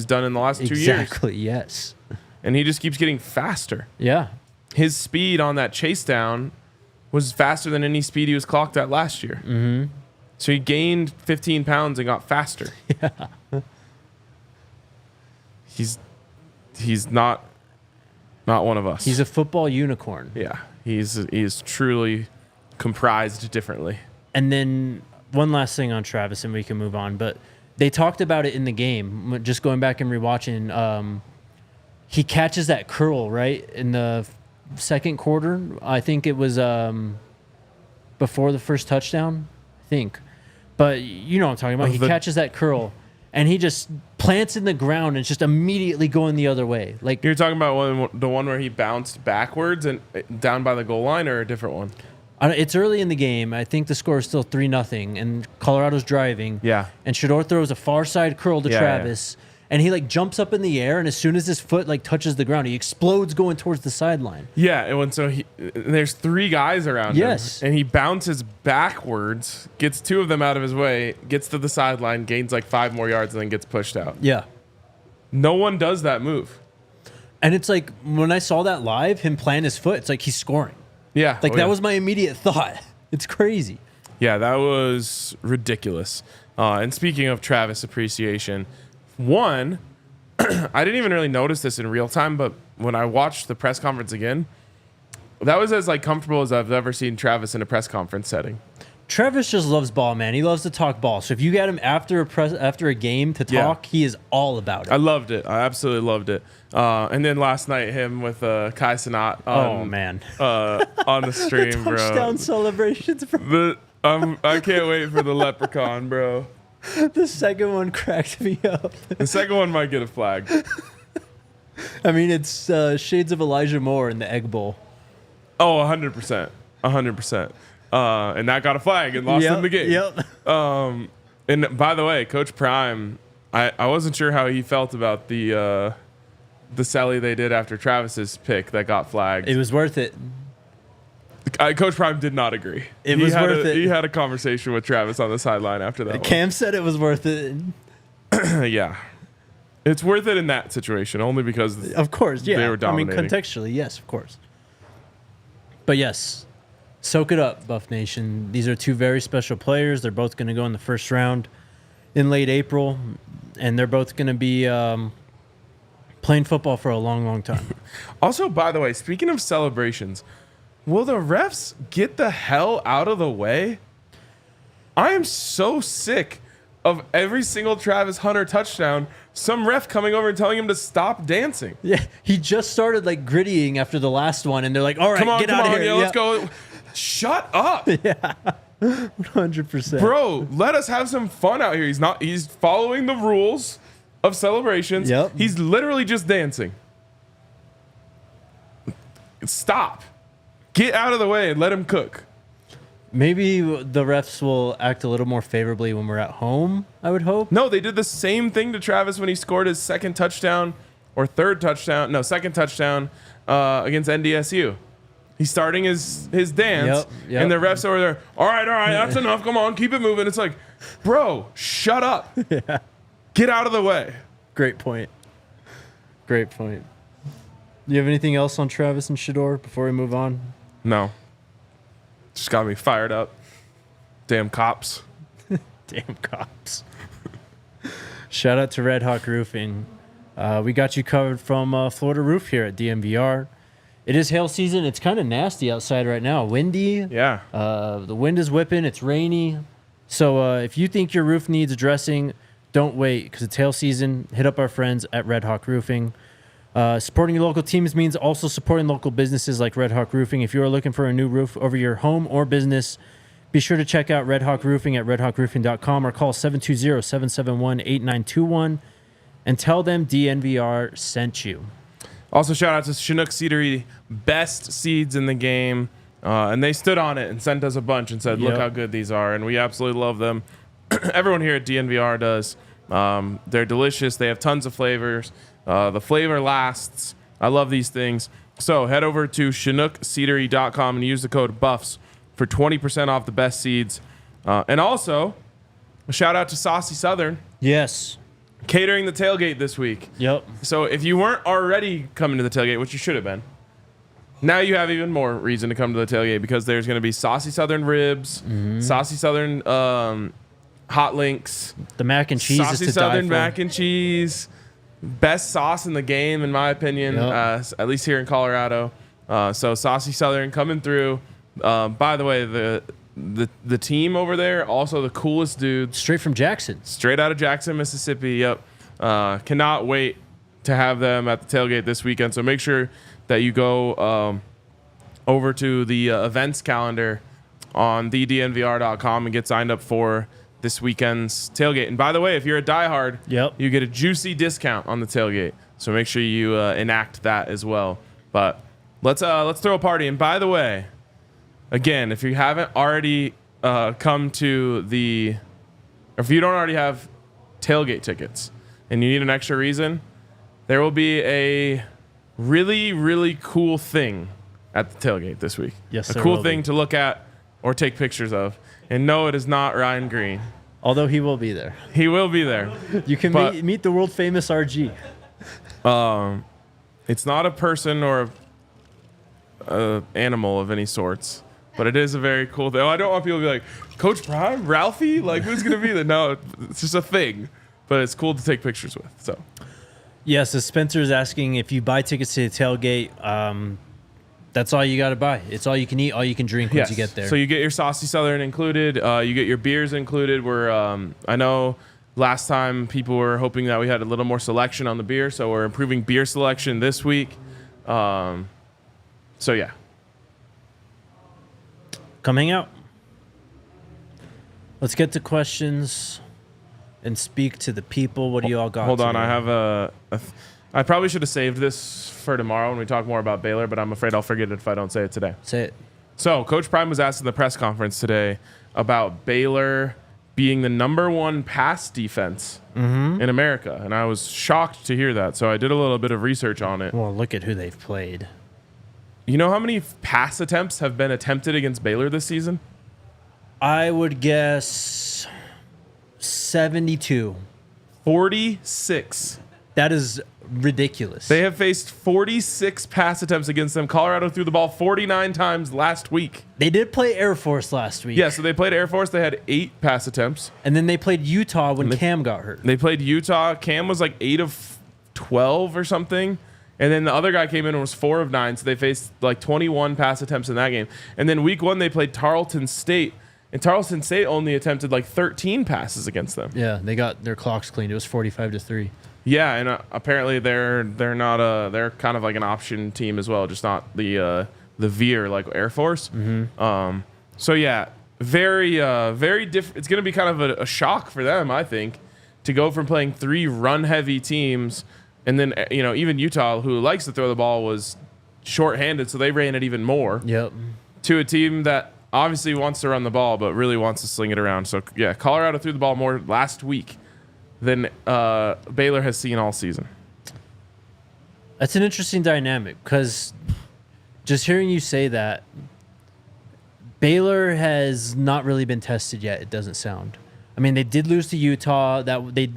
done in the last 2 years. Exactly, yes. And he just keeps getting faster. Yeah. His speed on that chase down was faster than any speed he was clocked at last year. Mm-hmm. So he gained 15 pounds and got faster. Yeah. He's not one of us. He's a football unicorn. Yeah. He's truly comprised differently. And then one last thing on Travis, and we can move on. But they talked about it in the game. Just going back and rewatching, he catches that curl, right, in the second quarter. I think it was before the first touchdown, I think. But you know what I'm talking about. He catches that curl, and he just plants in the ground and just immediately going the other way. Like, you're talking about the one where he bounced backwards and down by the goal line, or a different one? It's early in the game. I think the score is still 3-0, and Colorado's driving. Yeah. And Shedeur throws a far side curl to Travis, and he jumps up in the air, and as soon as his foot touches the ground, he explodes going towards the sideline. Yeah, and there's 3 guys around him. Yes. And he bounces backwards, gets 2 of them out of his way, gets to the sideline, gains 5 more yards, and then gets pushed out. Yeah. No one does that move. And it's like, when I saw that live, him plant his foot, it's like he's scoring. Yeah. That was my immediate thought. It's crazy. Yeah, that was ridiculous. And speaking of Travis appreciation, one, I didn't even really notice this in real time, but when I watched the press conference again, that was as like comfortable as I've ever seen Travis in a press conference setting. Travis just loves ball, man. He loves to talk ball. So if you get him after a game to talk, he is all about it. I loved it. I absolutely loved it. And then last night, him with Kai Cenat on the stream, bro. Touchdown celebrations, bro. I can't wait for the leprechaun, bro. The second one cracked me up. The second one might get a flag. I mean, it's shades of Elijah Moore in the Egg Bowl. Oh, 100%. 100%. And that got a flag and lost him the game. Yep. And by the way, Coach Prime, I wasn't sure how he felt about the celly they did after Travis's pick that got flagged. It was worth it. Coach Prime did not agree. It was worth it. He had a conversation with Travis on the sideline after that. Cam said it was worth it. Yeah. It's worth it in that situation, only because of course, yeah. They were dominating. I mean, contextually, yes, of course. But yes, soak it up, Buff Nation. These are two very special players. They're both going to go in the first round in late April, and they're both going to be playing football for a long, long time. Also, by the way, speaking of celebrations, will the refs get the hell out of the way? I am so sick of every single Travis Hunter touchdown, some ref coming over and telling him to stop dancing. Yeah, he just started like grittying after the last one, and they're like, all right, get out of here. Yeah, let's go. Shut up. Yeah, 100%. Bro, let us have some fun out here. He's following the rules of celebrations. Yep. He's literally just dancing. Stop. Get out of the way and let him cook. Maybe the refs will act a little more favorably when we're at home, I would hope. No, they did the same thing to Travis when he scored his second touchdown against NDSU. He's starting his dance, Yep. and the refs over there, all right, that's enough. Come on, keep it moving. It's like, bro, shut up. Yeah. Get out of the way. Great point. Great point. Do you have anything else on Travis and Shedeur before we move on? No. Just got me fired up. Damn cops. Damn cops. Shout out to Red Hawk Roofing. We got you covered from Florida Roof here at DNVR. It is hail season. It's kind of nasty outside right now. Windy. Yeah. The wind is whipping. It's rainy. So if you think your roof needs addressing, don't wait because it's hail season. Hit up our friends at Red Hawk Roofing. Supporting your local teams means also supporting local businesses like Red Hawk Roofing. If you are looking for a new roof over your home or business, be sure to check out Red Hawk Roofing at redhawkroofing.com or call 720-771-8921 and tell them DNVR sent you. Also, shout out to Chinook Seedery, best seeds in the game. And they stood on it and sent us a bunch and said, look how good these are. And we absolutely love them. Everyone here at DNVR does. They're delicious. They have tons of flavors. The flavor lasts. I love these things. So head over to ChinookSeedery.com and use the code BUFFS for 20% off the best seeds. And also, a shout out to Saucy Southern. Yes. Catering the tailgate this week. Yep. So if you weren't already coming to the tailgate, which you should have been, now you have even more reason to come to the tailgate because there's going to be Saucy Southern ribs, Saucy Southern hot links, the mac and cheese Saucy is to Southern die for. mac and cheese, best sauce in the game in my opinion, at least here in Colorado. So Saucy Southern coming through. By the way, the team over there also the coolest dudes. Straight from Jackson. Straight out of Jackson, Mississippi. Yep. Cannot wait to have them at the tailgate this weekend. So make sure that you go over to the events calendar on thednvr.com and get signed up for this weekend's tailgate. And by the way, if you're a diehard, you get a juicy discount on the tailgate. So make sure you enact that as well. But let's throw a party. And by the way, again, if you haven't already come to or if you don't already have tailgate tickets and you need an extra reason, there will be a really, really cool thing at the tailgate this week. Yes, a cool thing to look at or take pictures of. And no, it is not Ryan Green. Although he will be there. He will be there. You can meet the world famous RG. It's not a person or a animal of any sorts. But it is a very cool thing. I don't want people to be like, Coach Prime, Ralphie, like who's gonna be there? No, it's just a thing. But it's cool to take pictures with. So Yes, so Spencer is asking if you buy tickets to the tailgate. That's all you got to buy. It's all you can eat, all you can drink once you get there. So you get your Saucy Southern included. You get your beers included. I know last time people were hoping that we had a little more selection on the beer, so we're improving beer selection this week. So yeah. Come hang out. Let's get to questions and speak to the people. What do you all got? Hold on, today? I have I probably should have saved this for tomorrow when we talk more about Baylor, but I'm afraid I'll forget it if I don't say it today. Say it. So Coach Prime was asked in the press conference today about Baylor being the #1 pass defense in America, and I was shocked to hear that. So I did a little bit of research on it. Well, look at who they've played. You know how many pass attempts have been attempted against Baylor this season? I would guess 72. 46. That is ridiculous. They have faced 46 pass attempts against them. Colorado threw the ball 49 times last week. They did play Air Force last week. Yeah, so they played Air Force. They had 8 pass attempts. And then they played Utah when Cam got hurt. They played Utah. Cam was like 8 of 12 or something. And then the other guy came in and was 4 of 9. So they faced like 21 pass attempts in that game. And then week 1, they played Tarleton State. And Tarleton State only attempted like 13 passes against them. Yeah, they got their clocks cleaned. It was 45-3. Yeah, and apparently they're not they're kind of like an option team as well, just not the veer like Air Force. So yeah, very different. It's going to be kind of a shock for them, I think, to go from playing 3 run heavy teams, and then even Utah, who likes to throw the ball, was shorthanded, so they ran it even more. Yep. To a team that obviously wants to run the ball, but really wants to sling it around. So yeah, Colorado threw the ball more last week than Baylor has seen all season. That's an interesting dynamic because just hearing you say that, Baylor has not really been tested yet, it doesn't sound. I mean, they did lose to Utah. That they,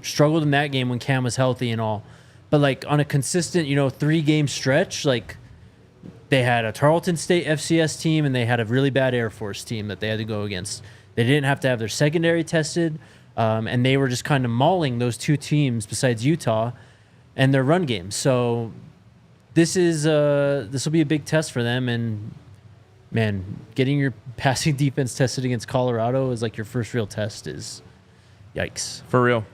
struggled in that game when Cam was healthy and all. But, like, on a consistent, 3-game stretch, like, they had a Tarleton State FCS team and they had a really bad Air Force team that they had to go against. They didn't have to have their secondary tested. And they were just kind of mauling those 2 teams besides Utah and their run game. So this will be a big test for them. And, man, getting your passing defense tested against Colorado is like your first real test is yikes. For real.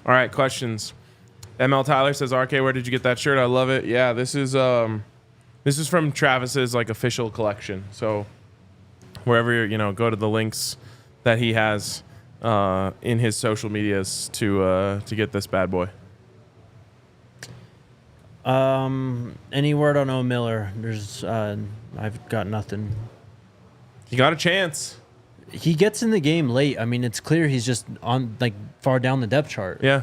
All right, questions. ML Tyler says, RK, where did you get that shirt? I love it. Yeah, this is from Travis's like official collection. So wherever go to the links that he has in his social medias to get this bad boy. Any word on O Miller? There's I've got nothing. He got a chance. He gets in the game late. I mean, it's clear he's just on like far down the depth chart. Yeah.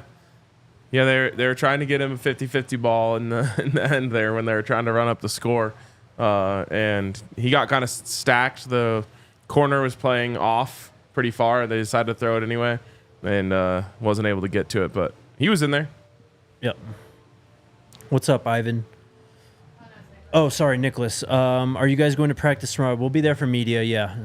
Yeah, they're trying to get him a 50-50 ball in the end there when they were trying to run up the score. And he got kind of stacked. The corner was playing off pretty far. They decided to throw it anyway and wasn't able to get to it. But he was in there. Yep. What's up, Ivan? Oh, sorry, Nicholas. Are you guys going to practice tomorrow? We'll be there for media, yeah.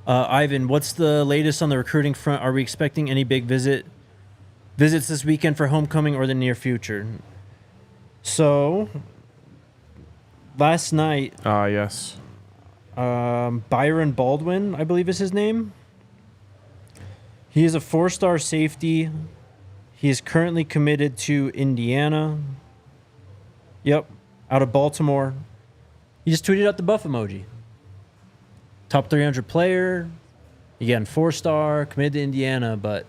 Ivan, what's the latest on the recruiting front? Are we expecting any big visits this weekend for homecoming or the near future? So, last night, Yes. Byron Baldwin, I believe is his name. He is a 4-star safety. He is currently committed to Indiana. Yep, out of Baltimore. He just tweeted out the buff emoji. Top 300 player. Again, 4-star, committed to Indiana, but...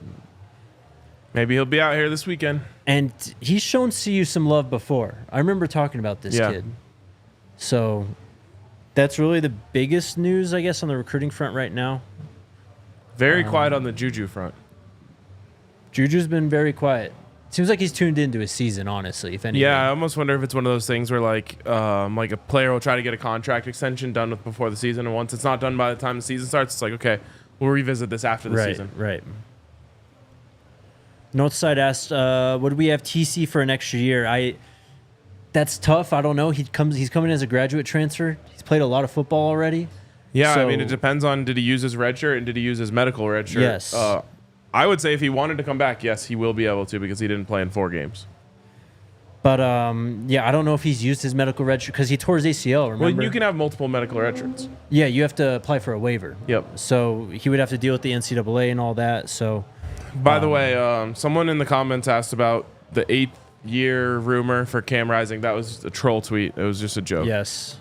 Maybe he'll be out here this weekend. And he's shown CU some love before. I remember talking about this kid. So that's really the biggest news, I guess, on the recruiting front right now. Very quiet on the Juju front. Juju's been very quiet. Seems like he's tuned into his season, honestly, if anything. Yeah, I almost wonder if it's one of those things where like a player will try to get a contract extension done with before the season, and once it's not done by the time the season starts, it's like, okay, we'll revisit this after the season. Right. Northside asked, would we have TC for an extra year? That's tough. I don't know. He's coming as a graduate transfer. He's played a lot of football already. Yeah, So- I mean, it depends on did he use his red shirt and did he use his medical red shirt? Yes. I would say if he wanted to come back, yes, he will be able to because he didn't play in 4 games. But yeah, I don't know if he's used his medical red shirt because he tore his ACL. Remember? Well, you can have multiple medical red shirts. Yeah, you have to apply for a waiver. Yep. So he would have to deal with the NCAA and all that. So By the way, someone in the comments asked about the 8-year rumor for Cam Rising. That was a troll tweet. It was just a joke. yes.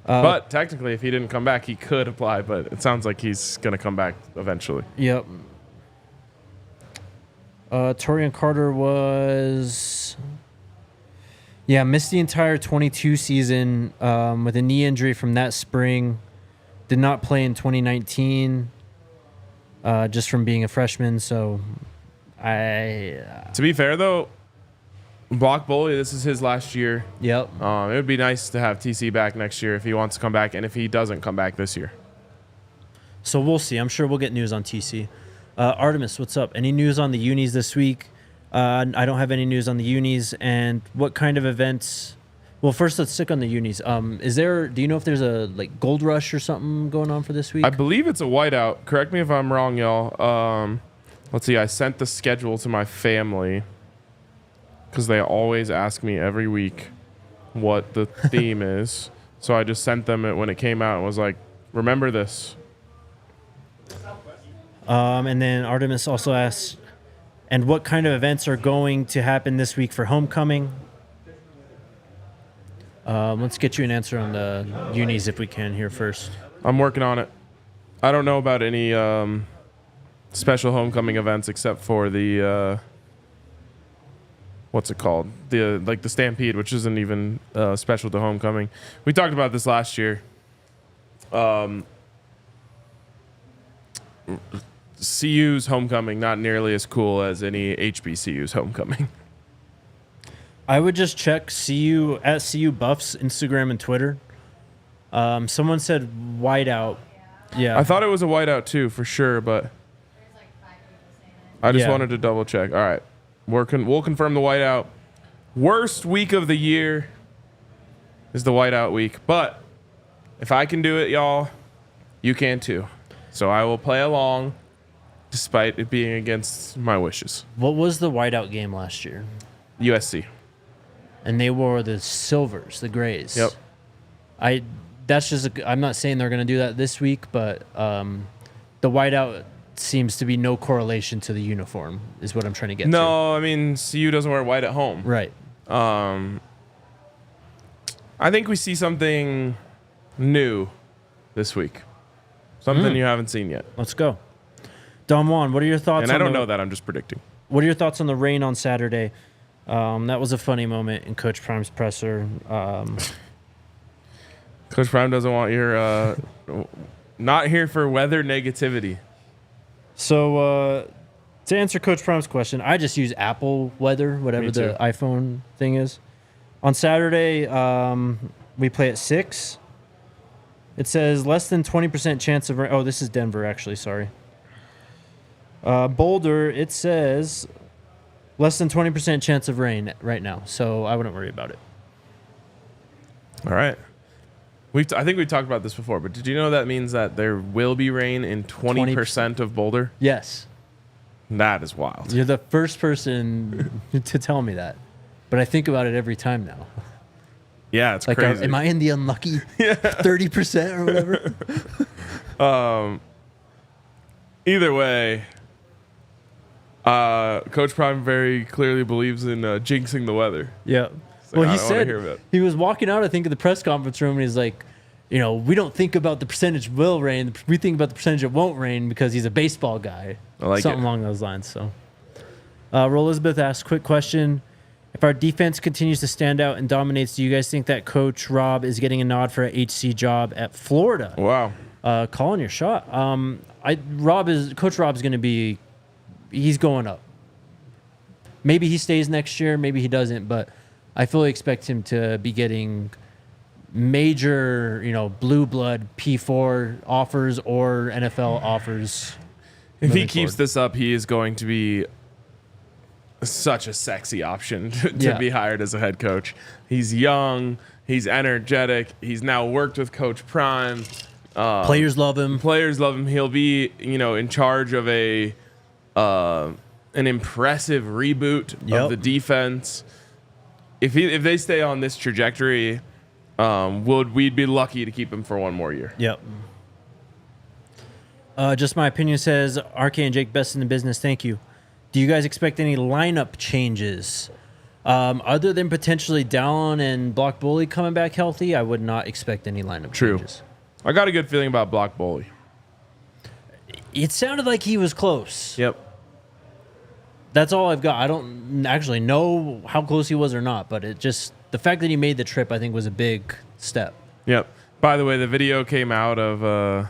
But technically, if he didn't come back, he could apply. But it sounds like he's going to come back eventually. Yep. Torian Carter missed the entire 22 season with a knee injury from that spring. Did not play in 2019 just from being a freshman. So To be fair, though, Block Bully, this is his last year. Yep. It would be nice to have TC back next year if he wants to come back and if he doesn't come back this year. So we'll see. I'm sure we'll get news on TC. Artemis, what's up? Any news on the unis this week? I don't have any news on the unis. And what kind of events? Well, first let's stick on the unis. Do you know if there's a gold rush or something going on for this week? I believe it's a whiteout. Correct me if I'm wrong, y'all. Let's see. I sent the schedule to my family because they always ask me every week what the theme is. So I just sent them it when it came out and was like, remember this. And then Artemis also asks, and what kind of events are going to happen this week for homecoming? Let's get you an answer on the unis if we can here first. I'm working on it. I don't know about any special homecoming events except for the what's it called? The Stampede, which isn't even special to homecoming. We talked about this last year. CU's homecoming not nearly as cool as any HBCU's homecoming. I would just check CU at CU Buffs Instagram and Twitter. Someone said whiteout. Yeah. I thought it was a whiteout too, for sure, but I just wanted to double check. All right, we'll confirm the whiteout. Worst week of the year is the whiteout week, but if I can do it, y'all, you can too. So I will play along, despite it being against my wishes. What was the whiteout game last year? USC. And they wore the silvers, the grays. Yep. I'm not saying they're going to do that this week, but the whiteout seems to be no correlation to the uniform, is what I'm trying to get to. No, I mean, CU doesn't wear white at home. Right. I think we see something new this week. Something you haven't seen yet. Let's go. Don Juan, what are your thoughts And I don't know that. I'm just predicting. What are your thoughts on the rain on Saturday? That was a funny moment in Coach Prime's presser. Coach Prime doesn't want your not here for weather negativity. So to answer Coach Prime's question, I just use Apple weather, whatever the iPhone thing is. On Saturday, we play at 6. It says less than 20% chance of rain. Oh, this is Denver, actually. Sorry. Boulder, it says less than 20% chance of rain right now. So I wouldn't worry about it. All right. I think we talked about this before, but did you know that means that there will be rain in 20% of Boulder? Yes. That is wild. You're the first person to tell me that. But I think about it every time now. Yeah, it's Like, crazy. am I in the unlucky 30% or whatever? Either way, Coach Prime very clearly believes in jinxing the weather. Yeah. Like, Well, I he don't wanna said hear about it. he was walking out, I think, of the press conference room, and he's like, we don't think about the percentage will rain. We think about the percentage it won't rain because he's a baseball guy. I like Something it. along those lines. So, Roll Elizabeth asks, quick question. If our defense continues to stand out and dominates, do you guys think that Coach Rob is getting a nod for an HC job at Florida? Wow. Calling your shot. Coach Rob's going to be, he's going up. Maybe he stays next year, maybe he doesn't, but I fully expect him to be getting major, blue blood P4 offers or NFL offers. If he moving keeps forward. this up, he is going to be such a sexy option to be hired as a head coach. He's young. He's energetic. He's now worked with Coach Prime. Players love him. Players love him. He'll be, in charge of an impressive reboot of the defense. If they stay on this trajectory, we'd be lucky to keep him for one more year. Yep. Just my opinion says RK and Jake, best in the business. Thank you. Do you guys expect any lineup changes? Other than potentially Dallin and Block Bully coming back healthy, I would not expect any lineup changes. I got a good feeling about Block Bully. It sounded like he was close. Yep. That's all I've got. I don't actually know how close he was or not, but the fact that he made the trip, I think, was a big step. Yep. By the way, the video came out of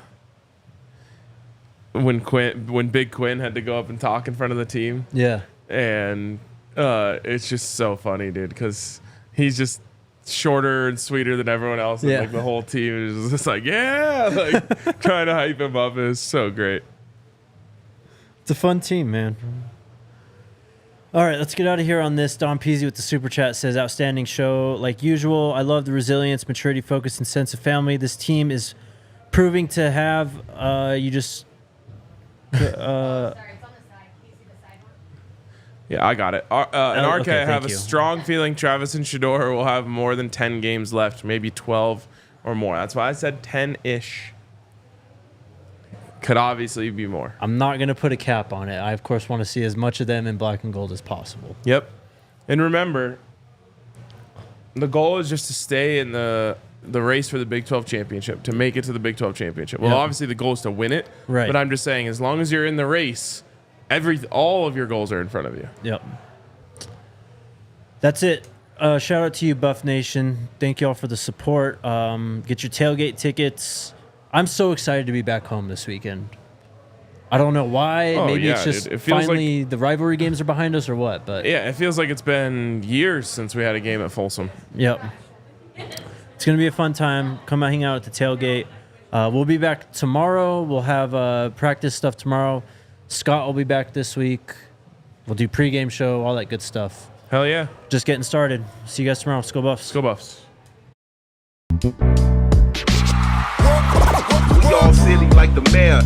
when Big Quinn had to go up and talk in front of the team. Yeah. And it's just so funny, dude, because he's just shorter and sweeter than everyone else. And like the whole team is just like, trying to hype him up. It's so great. It's a fun team, man. All right, let's get out of here on this. Don Peasy with the Super Chat says, outstanding show. Like usual, I love the resilience, maturity, focus, and sense of family this team is proving to have. Sorry, it's on the side. Can you see the side one? Yeah, I got it. And RK, okay, I have thank a you. strong feeling Travis and Shedeur will have more than 10 games left, maybe 12 or more. That's why I said 10-ish. Could obviously be more. I'm not going to put a cap on it. I, of course, want to see as much of them in black and gold as possible. Yep. And remember, the goal is just to stay in the race for the Big 12 championship, to make it to the Big 12 championship. Well, obviously the goal is to win it. Right. But I'm just saying, as long as you're in the race, all of your goals are in front of you. Yep. That's it. Shout out to you, Buff Nation. Thank you all for the support. Get your tailgate tickets. I'm so excited to be back home this weekend. I don't know why. Oh, Maybe yeah, it's just dude. It feels finally the rivalry games are behind us or what. But Yeah, it feels like it's been years since we had a game at Folsom. Yep. It's going to be a fun time. Come out, hang out at the tailgate. We'll be back tomorrow. We'll have practice stuff tomorrow. Scott will be back this week. We'll do pregame show, all that good stuff. Hell yeah. Just getting started. See you guys tomorrow. Go Buffs. Go Buffs. We all silly like the mayor.